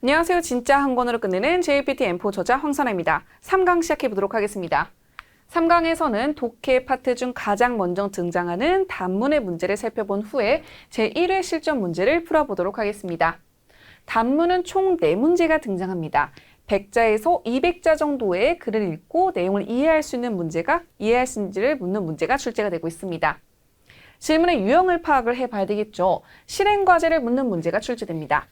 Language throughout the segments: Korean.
안녕하세요. 진짜 한 권으로 끝내는 JPT M4 저자 황선아입니다. 3강 시작해 보도록 하겠습니다. 3강에서는 독해 파트 중 가장 먼저 등장하는 단문의 문제를 살펴본 후에 제1회 실전 문제를 풀어보도록 하겠습니다. 단문은 총 4문제가 등장합니다. 100자에서 200자 정도의 글을 읽고 내용을 이해할 수 있는지를 묻는 문제가 출제가 되고 있습니다. 질문의 유형을 파악을 해봐야 되겠죠. 실행과제를 묻는 문제가 출제됩니다.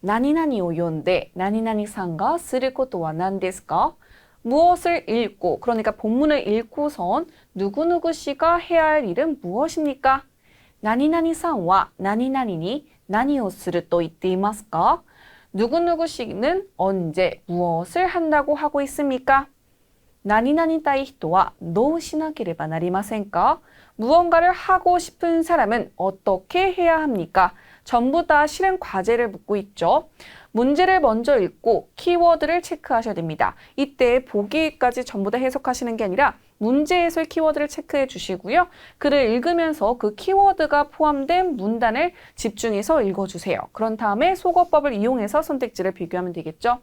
何々を読んで何々さんがすることは何ですか? 무엇을 읽고, 그러니까 본문을 읽고선 누구누구 씨가 해야 할 일은 무엇입니까? 何々さんは何々に何をすると言っていますか? 누구누구 씨는 언제 무엇을 한다고 하고 있습니까? 何々たい人はどうしなければなりませんか? 무언가를 하고 싶은 사람은 어떻게 해야 합니까? 전부 다 실행 과제를 묻고 있죠. 문제를 먼저 읽고 키워드를 체크하셔야 됩니다. 이때 보기까지 전부 다 해석하시는 게 아니라 문제에서의 키워드를 체크해 주시고요. 글을 읽으면서 그 키워드가 포함된 문단을 집중해서 읽어주세요. 그런 다음에 속어법을 이용해서 선택지를 비교하면 되겠죠.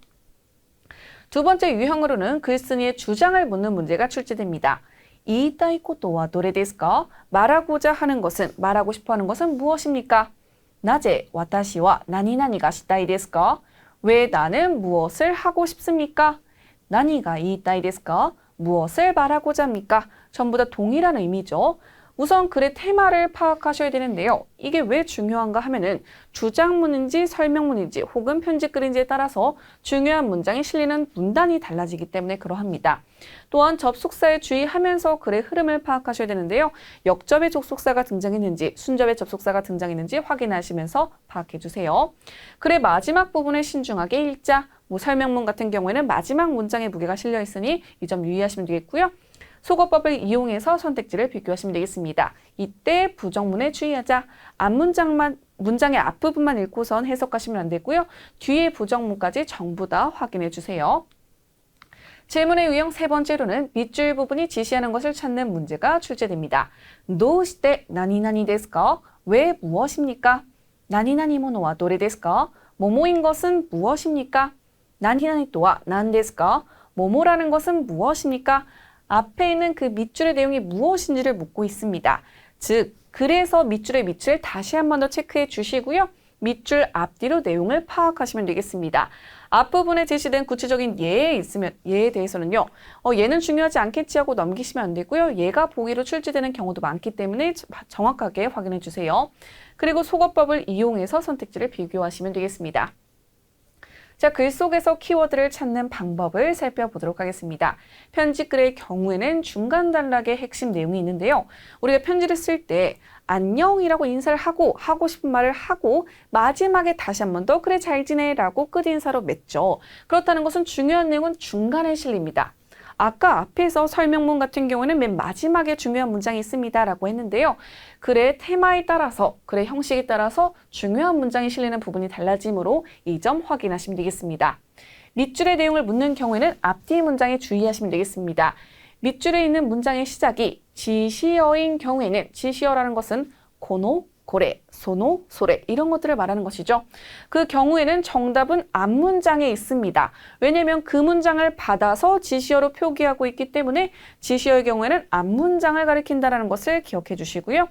두 번째 유형으로는 글쓴이의 주장을 묻는 문제가 출제됩니다. 言いたいことはどれですか? 말하고자 하는 것은, 말하고 싶어 하는 것은 무엇입니까? なぜ私は何々がしたいですか? 왜 나는 무엇을 하고 싶습니까? 何が言いたいですか? 무엇을 말하고자 합니까? 전부 다 동일한 의미죠. 우선 글의 테마를 파악하셔야 되는데요. 이게 왜 중요한가 하면은 주장문인지 설명문인지 혹은 편집글인지에 따라서 중요한 문장이 실리는 문단이 달라지기 때문에 그러합니다. 또한 접속사에 주의하면서 글의 흐름을 파악하셔야 되는데요. 역접의 접속사가 등장했는지 순접의 접속사가 등장했는지 확인하시면서 파악해 주세요. 글의 마지막 부분에 신중하게 읽자. 설명문 같은 경우에는 마지막 문장에 무게가 실려 있으니 이 점 유의하시면 되겠고요. 속어법을 이용해서 선택지를 비교하시면 되겠습니다. 이때 부정문에 주의하자. 문장의 앞부분만 읽고선 해석하시면 안 되고요. 뒤에 부정문까지 전부 다 확인해 주세요. 질문의 유형 세 번째로는 밑줄 부분이 지시하는 것을 찾는 문제가 출제됩니다. どうして何々ですか? 왜 무엇입니까? 何々ものはどれですか? 뭐뭐인 것은 무엇입니까? 何々とは何ですか? 뭐뭐라는 것은 무엇입니까? 앞에 있는 그 밑줄의 내용이 무엇인지를 묻고 있습니다. 즉, 그래서 밑줄의 밑을 다시 한 번 더 체크해 주시고요. 밑줄 앞뒤로 내용을 파악하시면 되겠습니다. 앞부분에 제시된 구체적인 예에 대해서는요. 얘는 중요하지 않겠지 하고 넘기시면 안 되고요. 얘가 보기로 출제되는 경우도 많기 때문에 정확하게 확인해 주세요. 그리고 속어법을 이용해서 선택지를 비교하시면 되겠습니다. 자, 글 속에서 키워드를 찾는 방법을 살펴보도록 하겠습니다. 편집글의 경우에는 중간 단락에 핵심 내용이 있는데요. 우리가 편지를 쓸 때 안녕이라고 인사를 하고 싶은 말을 하고 마지막에 다시 한 번 더 그래 잘 지내라고 끝인사로 맺죠. 그렇다는 것은 중요한 내용은 중간에 실립니다. 아까 앞에서 설명문 같은 경우는 맨 마지막에 중요한 문장이 있습니다 라고 했는데요. 글의 테마에 따라서, 글의 형식에 따라서 중요한 문장이 실리는 부분이 달라지므로 이 점 확인하시면 되겠습니다. 밑줄의 내용을 묻는 경우에는 앞뒤 문장에 주의하시면 되겠습니다. 밑줄에 있는 문장의 시작이 지시어인 경우에는 지시어라는 것은 고노, 고래, 소노, 소래 이런 것들을 말하는 것이죠. 그 경우에는 정답은 앞문장에 있습니다. 왜냐하면 그 문장을 받아서 지시어로 표기하고 있기 때문에 지시어의 경우에는 앞문장을 가리킨다는 것을 기억해 주시고요.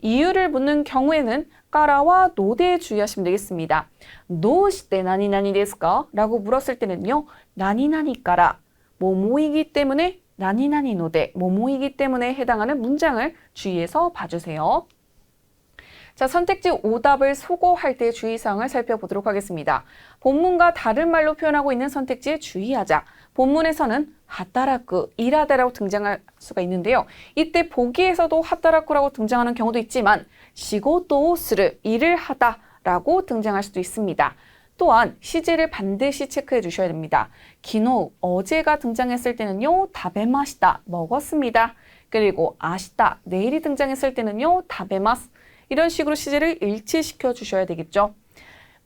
이유를 묻는 경우에는 까라와 노대에 주의하시면 되겠습니다. どうして何々ですか? 라고 물었을 때는요. 何々から뭐뭐이기 때문에何々노대, 뭐뭐이기 때문에 해당하는 문장을 주의해서 봐주세요. 자, 선택지 오답을 소거할 때 주의사항을 살펴보도록 하겠습니다. 본문과 다른 말로 표현하고 있는 선택지에 주의하자. 본문에서는 하따라쿠, 일하다라고 등장할 수가 있는데요. 이때 보기에서도 하따라쿠라고 등장하는 경우도 있지만 시고토 스르, 일을 하다라고 등장할 수도 있습니다. 또한 시제를 반드시 체크해 주셔야 됩니다. 기노, 어제가 등장했을 때는요. 다베마시다, 먹었습니다. 그리고 아시다, 내일이 등장했을 때는요. 다베마스, 이런 식으로 시제를 일치시켜 주셔야 되겠죠.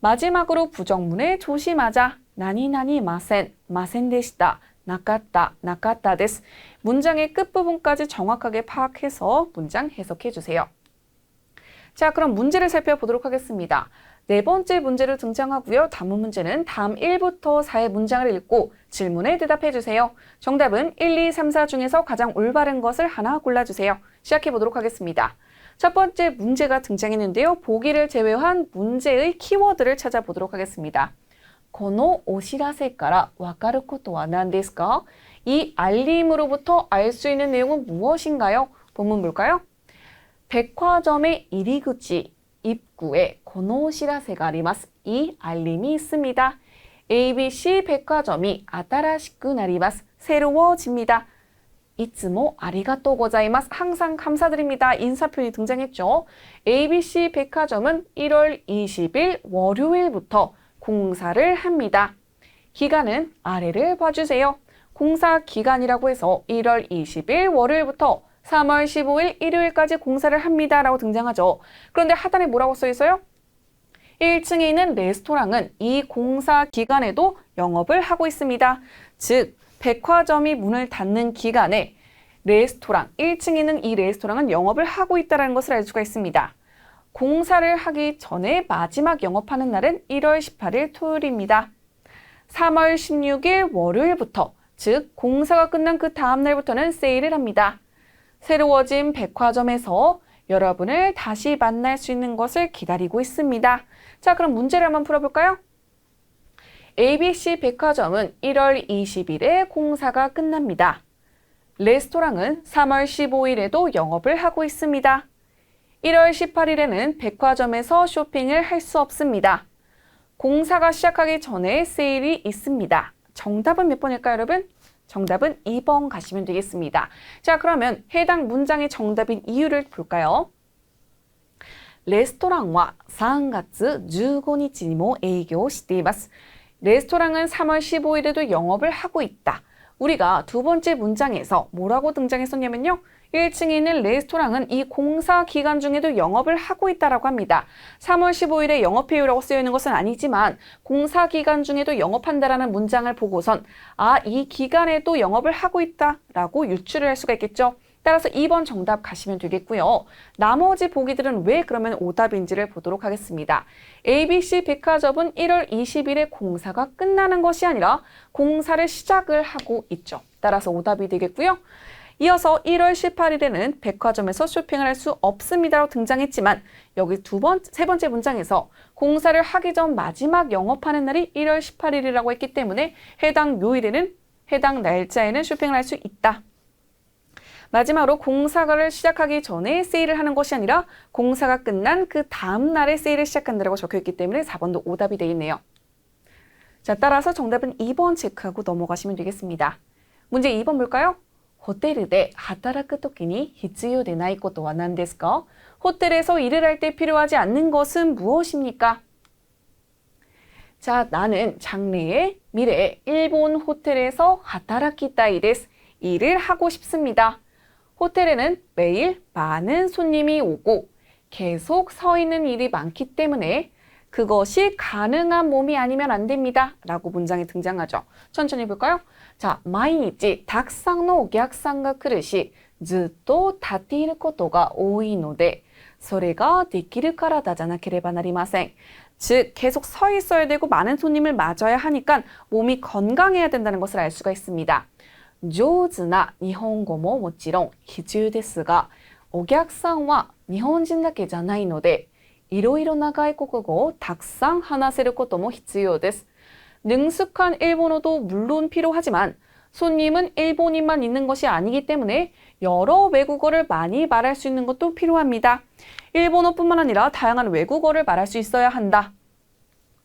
마지막으로 부정문에 조심하자. 나니나니 마센, 마센 데시다, 나카타, 나카타 데스. 문장의 끝부분까지 정확하게 파악해서 문장 해석해 주세요. 자, 그럼 문제를 살펴보도록 하겠습니다. 네 번째 문제로 등장하고요. 단문 문제는 다음 1부터 4의 문장을 읽고 질문에 대답해 주세요. 정답은 1, 2, 3, 4 중에서 가장 올바른 것을 하나 골라주세요. 시작해 보도록 하겠습니다. 첫 번째 문제가 등장했는데요. 보기를 제외한 문제의 키워드를 찾아보도록 하겠습니다. このお知らせからわかることは何ですか? 이 알림으로부터 알 수 있는 내용은 무엇인가요? 본문 볼까요? 백화점의 이리구치 입구에 このお知らせがあります. 이 알림이 있습니다. ABC 백화점이 新しくなります. 새로워집니다. いつもありがとうございます. 항상 감사드립니다. 인사표현이 등장했죠. ABC 백화점은 1월 20일 월요일부터 공사를 합니다. 기간은 아래를 봐주세요. 공사 기간이라고 해서 1월 20일 월요일부터 3월 15일 일요일까지 공사를 합니다. 라고 등장하죠. 그런데 하단에 뭐라고 써 있어요? 1층에 있는 레스토랑은 이 공사 기간에도 영업을 하고 있습니다. 즉, 백화점이 문을 닫는 기간에 레스토랑, 1층에 있는 이 레스토랑은 영업을 하고 있다는 것을 알 수가 있습니다. 공사를 하기 전에 마지막 영업하는 날은 1월 18일 토요일입니다. 3월 16일 월요일부터, 즉 공사가 끝난 그 다음 날부터는 세일을 합니다. 새로워진 백화점에서 여러분을 다시 만날 수 있는 것을 기다리고 있습니다. 자, 그럼 문제를 한번 풀어볼까요? ABC 백화점은 1월 20일에 공사가 끝납니다. 레스토랑은 3월 15일에도 영업을 하고 있습니다. 1월 18일에는 백화점에서 쇼핑을 할 수 없습니다. 공사가 시작하기 전에 세일이 있습니다. 정답은 몇 번일까요, 여러분? 정답은 2번 가시면 되겠습니다. 자, 그러면 해당 문장의 정답인 이유를 볼까요? 레스토랑은 3월 15日にも営業しています. 레스토랑은 3월 15일에도 영업을 하고 있다. 우리가 두 번째 문장에서 뭐라고 등장했었냐면요. 1층에 있는 레스토랑은 이 공사 기간 중에도 영업을 하고 있다라고 합니다. 3월 15일에 영업해요라고 쓰여 있는 것은 아니지만 공사 기간 중에도 영업한다라는 문장을 보고선 이 기간에도 영업을 하고 있다라고 유추를 할 수가 있겠죠. 따라서 2번 정답 가시면 되겠고요. 나머지 보기들은 왜 그러면 오답인지를 보도록 하겠습니다. ABC 백화점은 1월 20일에 공사가 끝나는 것이 아니라 공사를 시작을 하고 있죠. 따라서 오답이 되겠고요. 이어서 1월 18일에는 백화점에서 쇼핑을 할 수 없습니다라고 등장했지만 여기 세 번째 문장에서 공사를 하기 전 마지막 영업하는 날이 1월 18일이라고 했기 때문에 해당 요일에는 해당 날짜에는 쇼핑을 할 수 있다. 마지막으로 공사를 시작하기 전에 세일을 하는 것이 아니라 공사가 끝난 그 다음 날에 세일을 시작한다고 적혀있기 때문에 4번도 오답이 되겠네요. 자, 따라서 정답은 2번 체크하고 넘어가시면 되겠습니다. 문제 2번 볼까요? ホテルで働くときに必要でないことは何ですか? 호텔에서 일을 할 때 필요하지 않는 것은 무엇입니까? 자, 나는 장래에 미래에 일본 호텔에서 하타라키타이 데스. 일을 하고 싶습니다. 호텔에는 매일 많은 손님이 오고 계속 서 있는 일이 많기 때문에 그것이 가능한 몸이 아니면 안 됩니다. 라고 문장이 등장하죠. 천천히 볼까요? 자, 毎日たくさんのお客さんが来るし、ずっと立っていることが多いので、それができる体じゃなければなりません. 즉, 계속 서 있어야 되고 많은 손님을 맞아야 하니까 몸이 건강해야 된다는 것을 알 수가 있습니다. 上手な日本語ももちろん必要ですが、お客さんは日本人だけじゃないので、いろいろな外国語をたくさん話せることも必要です. 능숙한 일본어도 물론 필요하지만 손님은 일본인만 있는 것이 아니기 때문에 여러 외국어를 많이 말할 수 있는 것도 필요합니다. 일본어뿐만 아니라 다양한 외국어를 말할 수 있어야 한다.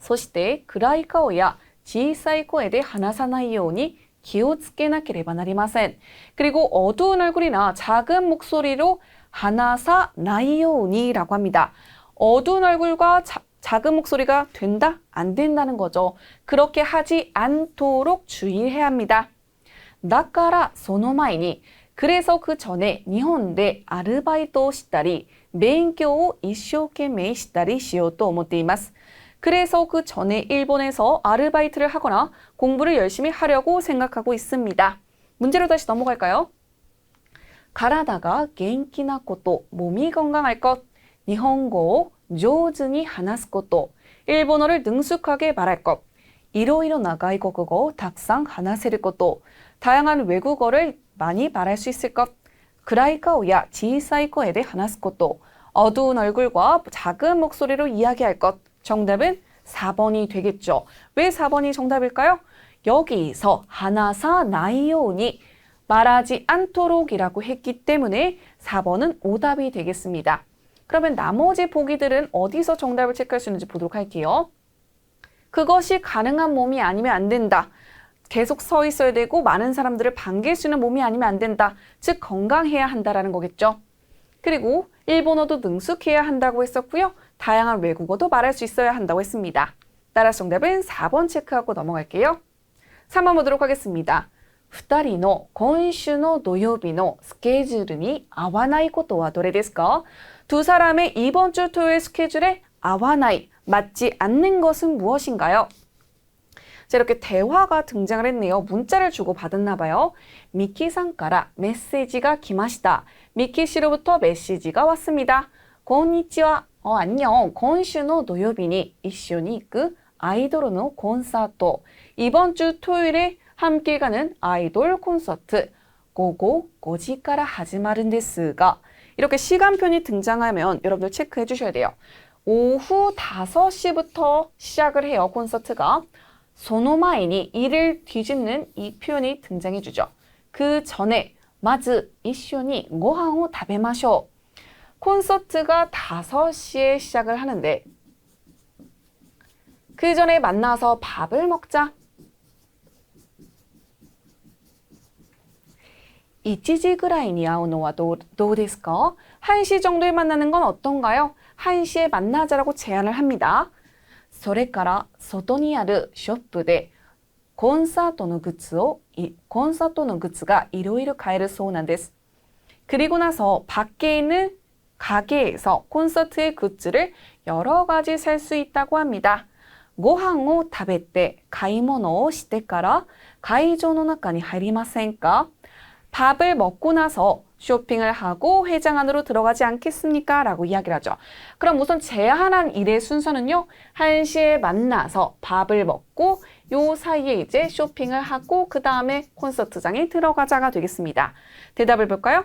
そして暗い顔や小さい声で話さないように気をつけなければなりません. 그리고 어두운 얼굴이나 작은 목소리로 하나사 나이요니라고 합니다. 어두운 얼굴과 작은 목소리가 된다? 안 된다는 거죠. 그렇게 하지 않도록 주의해야 합니다. だからその前に 그래서 그 전에 일본에アルバイトをしたり勉強を一生懸命したりしようと思っています. 그래서 그 전에 일본에서 아르바이트를 하거나 공부를 열심히 하려고 생각하고 있습니다. 문제로 다시 넘어갈까요? 体が元気なこと, 몸이 건강할 것, 日本語を上手に話すこと, 일본어를 능숙하게 말할 것. 이로이로 나가이 고국어 탁상 하나세를 것도. 다양한 외국어를 많이 말할 수 있을 것. 그라이카오야 지사이 코에데 하나스 것도. 어두운 얼굴과 작은 목소리로 이야기할 것. 정답은 4번이 되겠죠. 왜 4번이 정답일까요? 여기서 하나사 나이오니 말하지 않도록이라고 했기 때문에 4번은 오답이 되겠습니다. 그러면 나머지 보기들은 어디서 정답을 체크할 수 있는지 보도록 할게요. 그것이 가능한 몸이 아니면 안 된다. 계속 서 있어야 되고 많은 사람들을 반길 수 있는 몸이 아니면 안 된다. 즉 건강해야 한다라는 거겠죠. 그리고 일본어도 능숙해야 한다고 했었고요. 다양한 외국어도 말할 수 있어야 한다고 했습니다. 따라서 정답은 4번 체크하고 넘어갈게요. 3번 보도록 하겠습니다. 2人の今週の土曜日のスケジュールに合わないことはどれですか? 두 사람의 이번 주 토요일 스케줄에 合わない, 맞지 않는 것은 무엇인가요? 자, 이렇게 대화가 등장을 했네요. 문자를 주고 받았나 봐요. 미키さんから 메시지가 기마시다. 미키 씨로부터 메시지가 왔습니다. konnichiwa. 안녕. 今週の土曜日に一緒に行くアイドルのコンサート. 이번 주 토요일에 함께 가는 아이돌 콘서트. 午後5時から始まるんですが. 이렇게 시간표이 등장하면 여러분들 체크해 주셔야 돼요. 오후 5시부터 시작을 해요. 콘서트가. その前に 이를 뒤집는 이 표현이 등장해 주죠. 그 전에 まず一緒にご飯を食べましょう. 콘서트가 5시에 시작을 하는데 그 전에 만나서 밥을 먹자. 1時ぐらいに会うのはどうですか? 1시 정도에 만나는 건 어떤가요? 1시에 만나자라고 제안을 합니다. それから外にあるショップでコンサートのグッズがいろいろ買えるそうなんです. 그리고 나서 밖에 있는 가게에서 콘서트의 굿즈를 여러 가지 살 수 있다고 합니다. ご飯を食べて買い物をしてから会場の中に入りませんか? 밥을 먹고 나서 쇼핑을 하고 회장 안으로 들어가지 않겠습니까? 라고 이야기를 하죠. 그럼 우선 제안한 일의 순서는요. 1시에 만나서 밥을 먹고 요 사이에 이제 쇼핑을 하고 그 다음에 콘서트장에 들어가자가 되겠습니다. 대답을 볼까요?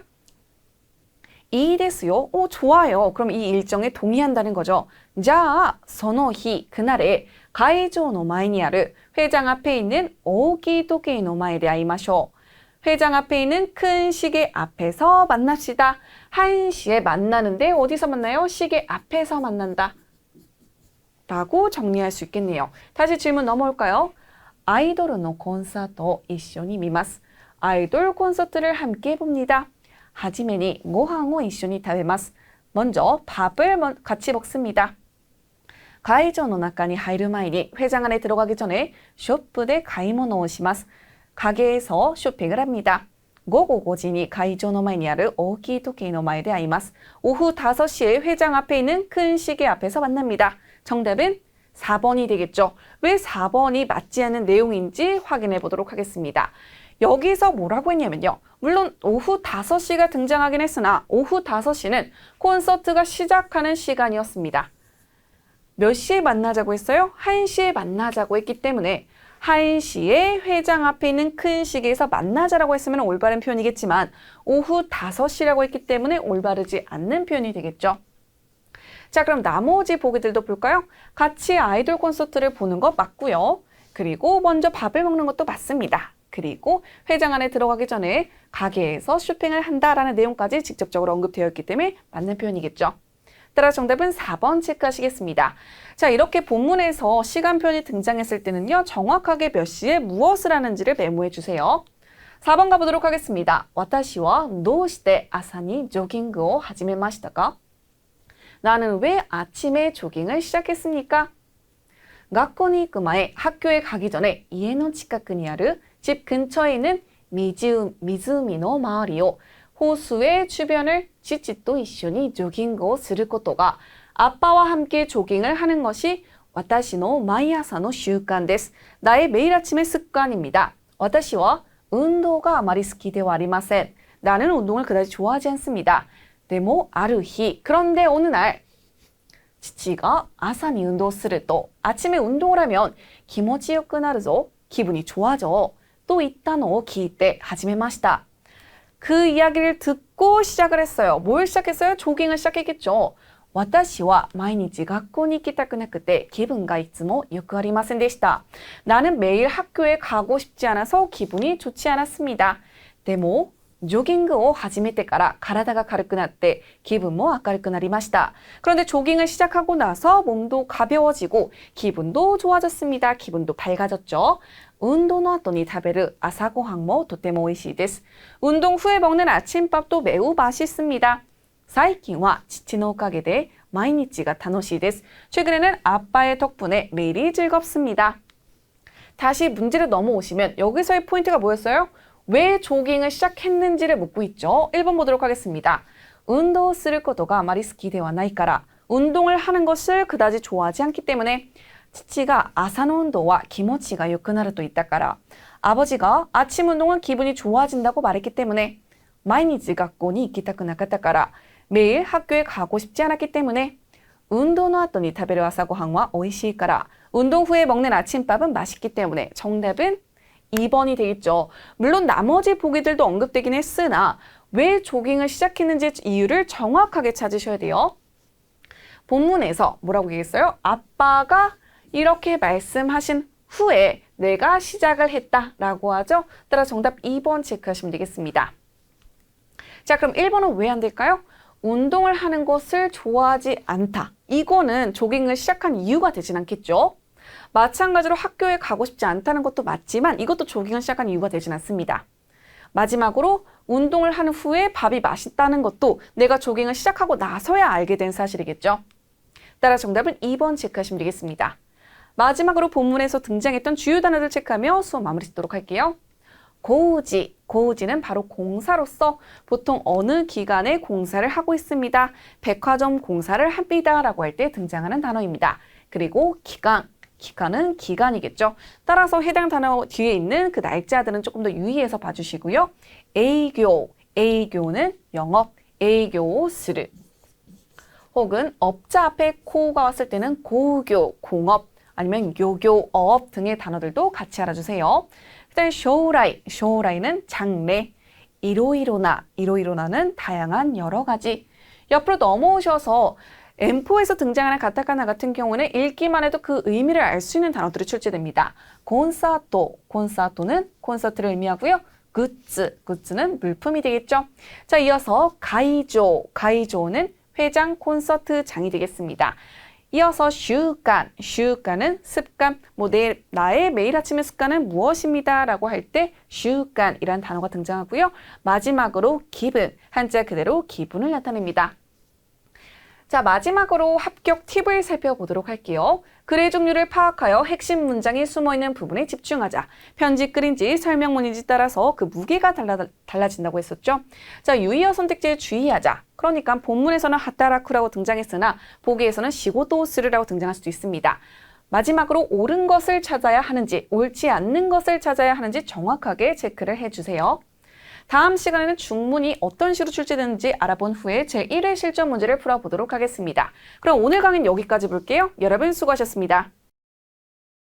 いいですよ. 오, 좋아요. 그럼 이 일정에 동의한다는 거죠. じゃあその日 그날에 会場の前にある 회장 앞에 있는 大きい時計の前で会いましょう. 회장 앞에 있는 큰 시계 앞에서 만납시다. 1시에 만나는데 어디서 만나요? 시계 앞에서 만난다. 라고 정리할 수 있겠네요. 다시 질문 넘어올까요? 아이돌의 콘서트一緒に見ます. 아이돌 콘서트를 함께 봅니다. はじめにご飯を一緒に食べます. 먼저 밥을 같이 먹습니다. 会場の中に入る前に 회장 안에 들어가기 전에 쇼프에 買い物をします. 가게에서 쇼핑을 합니다. 午後5時に会場の前にある大きい時計の前で会います. 오후 5시에 회장 앞에 있는 큰 시계 앞에서 만납니다. 정답은 4번이 되겠죠. 왜 4번이 맞지 않는 내용인지 확인해 보도록 하겠습니다. 여기서 뭐라고 했냐면요. 물론 오후 5시가 등장하긴 했으나 오후 5시는 콘서트가 시작하는 시간이었습니다. 몇 시에 만나자고 했어요? 1시에 만나자고 했기 때문에 1시에 회장 앞에 있는 큰 시계에서 만나자라고 했으면 올바른 표현이겠지만 오후 5시라고 했기 때문에 올바르지 않는 표현이 되겠죠. 자, 그럼 나머지 보기들도 볼까요? 같이 아이돌 콘서트를 보는 거 맞고요. 그리고 먼저 밥을 먹는 것도 맞습니다. 그리고 회장 안에 들어가기 전에 가게에서 쇼핑을 한다라는 내용까지 직접적으로 언급되어 있기 때문에 맞는 표현이겠죠. 따라 정답은 4번 체크하시겠습니다. 자, 이렇게 본문에서 시간표현이 등장했을 때는요. 정확하게 몇 시에 무엇을 하는지를 메모해 주세요. 4번 가보도록 하겠습니다. 私はどうして朝にジョギングを始めましたか? 나는 왜 아침에 조깅을 시작했습니까? 学校に行く前, 학교에 가기 전에 家の近くにある집 근처에 있는湖の周りを 호수의 주변을 지치또 이쇼니 조깅을 することが 아빠와 함께 조깅을 하는 것이 私の毎朝の習慣です. 나의 매일 아침의 습관입니다. 私は運動があまり好きではありません. 나는 운동을 그다지 좋아하지 않습니다. でもある日, 그런데 어느 날父가朝に運動すると 아침에 운동을 하면 気持ちよくなるぞ. 기분이 좋아져. 또 있다노 기이때 하지메마시다. 그 이야기를 듣고 시작을 했어요. 뭘 시작했어요? 조깅을 시작했겠죠. 私は毎日学校に行きたくなくて気分がいつもよくありませんでした. 나는 매일 학교에 가고 싶지 않아서 기분이 좋지 않았습니다. でも 조깅을 始めてから体が軽くなって気分も明るくなりました. 그런데 조깅을 시작하고 나서 몸도 가벼워지고 기분도 좋아졌습니다. 기분도 밝아졌죠. 運動の後に食べる朝ごはんもとても美味しいです. 운동 후에 먹는 아침밥도 매우 맛있습니다. 最近は父のおかげで毎日が楽しいです. 최근에는 아빠의 덕분에 매일이 즐겁습니다. 다시 문제를 넘어오시면 여기서의 포인트가 뭐였어요? 왜 조깅을 시작했는지를 묻고 있죠. 1번 보도록 하겠습니다. 運動することがあまり好きではないから 운동을 하는 것을 그다지 좋아하지 않기 때문에 父が朝の運動は気持ちが良くなると言ったから 아버지가 아침 운동은 기분이 좋아진다고 말했기 때문에 毎日学校に行きたくなかったから 매일 학교에 가고 싶지 않았기 때문에 運動の後に食べる朝ごはんは美味しいから 운동 후에 먹는 아침밥은 맛있기 때문에 정답은 2번이 되겠죠. 물론 나머지 보기들도 언급되긴 했으나 왜 조깅을 시작했는지 이유를 정확하게 찾으셔야 돼요. 본문에서 뭐라고 얘기했어요? 아빠가 이렇게 말씀하신 후에 내가 시작을 했다라고 하죠. 따라 정답 2번 체크하시면 되겠습니다. 자, 그럼 1번은 왜 안 될까요? 운동을 하는 것을 좋아하지 않다. 이거는 조깅을 시작한 이유가 되진 않겠죠. 마찬가지로 학교에 가고 싶지 않다는 것도 맞지만 이것도 조깅을 시작한 이유가 되진 않습니다. 마지막으로 운동을 한 후에 밥이 맛있다는 것도 내가 조깅을 시작하고 나서야 알게 된 사실이겠죠. 따라 정답은 2번 체크하시면 되겠습니다. 마지막으로 본문에서 등장했던 주요 단어들 체크하며 수업 마무리 짓도록 할게요. 고우지, 고우지는 바로 공사로서 보통 어느 기간에 공사를 하고 있습니다. 백화점 공사를 합니다 라고 할 때 등장하는 단어입니다. 그리고 기간, 기간은 기간이겠죠. 따라서 해당 단어 뒤에 있는 그 날짜들은 조금 더 유의해서 봐주시고요. 에이교, 에이교는 영업, 에이교 스르. 혹은 업자 앞에 코가 왔을 때는 고교, 공업, 아니면 요교, 어업 등의 단어들도 같이 알아주세요. 그다음 쇼라이, 쇼라이는 장래, 이로이로나, 이로이로나는 다양한 여러 가지. 옆으로 넘어오셔서 M4에서 등장하는 가타카나 같은 경우는 읽기만 해도 그 의미를 알 수 있는 단어들이 출제됩니다. 콘서토, 콘서토는 콘서트를 의미하고요. 굿즈, 굿즈는 물품이 되겠죠. 자, 이어서 가이조, 가이조는 회장 콘서트장이 되겠습니다. 이어서 슈간, 슈간은 습관, 나의 매일 아침의 습관은 무엇입니다 라고 할 때 슈간이란 단어가 등장하고요. 마지막으로 기분, 한자 그대로 기분을 나타냅니다. 자, 마지막으로 합격 팁을 살펴보도록 할게요. 글의 종류를 파악하여 핵심 문장이 숨어있는 부분에 집중하자. 편지 글인지 설명문인지 따라서 그 무게가 달라진다고 했었죠. 자, 유의어 선택지에 주의하자. 그러니까 본문에서는 하타라쿠라고 등장했으나 보기에서는 시고도스르라고 등장할 수도 있습니다. 마지막으로 옳은 것을 찾아야 하는지 옳지 않는 것을 찾아야 하는지 정확하게 체크를 해주세요. 다음 시간에는 중문이 어떤 식으로 출제되는지 알아본 후에 제1회 실전 문제를 풀어보도록 하겠습니다. 그럼 오늘 강의는 여기까지 볼게요. 여러분 수고하셨습니다.